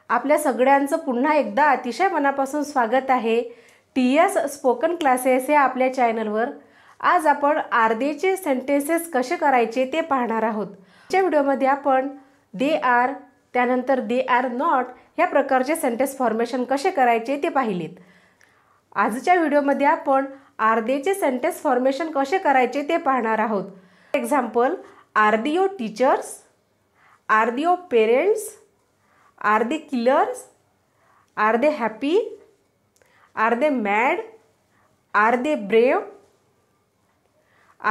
आपल्या सगळ्यांचं पुन्हा एकदा अतिशय मनापासून स्वागत आहे TS स्पोकन क्लासेस या आपल्या चॅनलवर। आज आपण आर्देचे सेंटेन्सेस कसे करायचे ते पाहणार आहोत। आजच्या व्हिडिओमध्ये आपण दे आर त्यानंतर दे आर नॉट या प्रकारचे सेंटेन्स फॉर्मेशन कसे करायचे ते पाहिलेत। आजच्या व्हिडिओमध्ये आपण आर्देचे सेंटेन्स फॉर्मेशन कसे करायचे ते पाहणार आहोत। For example, R they your teachers, R they your parents, are they killers, are they happy, are they mad, are they brave,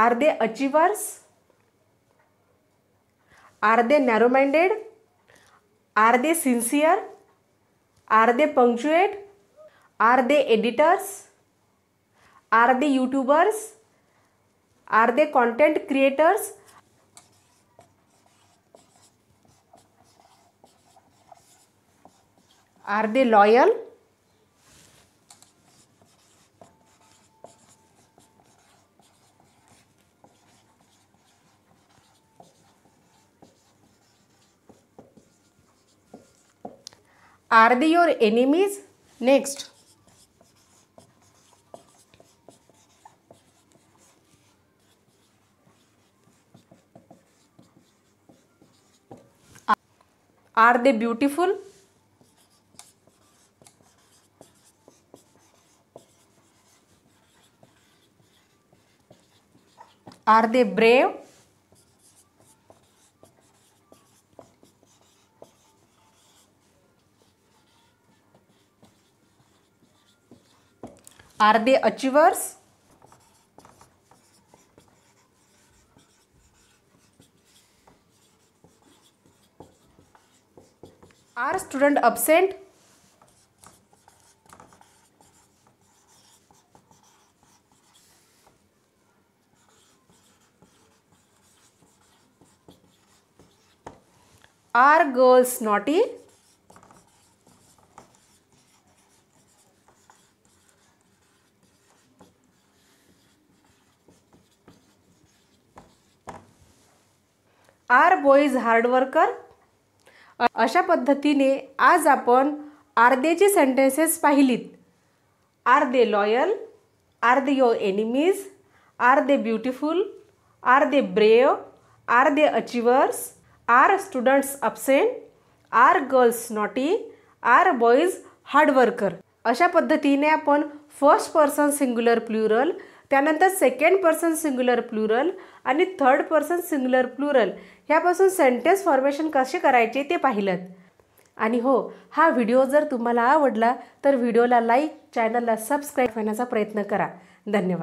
are they achievers, are they narrow minded, are they sincere, are they punctuate, are they editors, are they YouTubers, are they content creators, are they loyal, are they your enemies? Next, are they beautiful, are they brave, are they achievers, are student absent, are girls naughty, are boys hard worker। अशा पद्धतीने आज आपण आर्देचे sentences पाहिलीत। Are they loyal, are they your enemies, are they beautiful, are they brave, are they achievers, are students absent, are girls naughty, are boys hard worker. अशा पद्धतीने आपण first person singular plural, त्यानंतर सेकंड पर्सन सिंग्युलर प्लुरल आणि third person singular plural ह्यापासून sentence formation कसे करायचे ते पाहिलं। आणि हो, हा व्हिडिओ जर तुम्हाला आवडला तर व्हिडिओला लाईक, चॅनलला सबस्क्राईब करण्याचा प्रयत्न करा। धन्यवाद।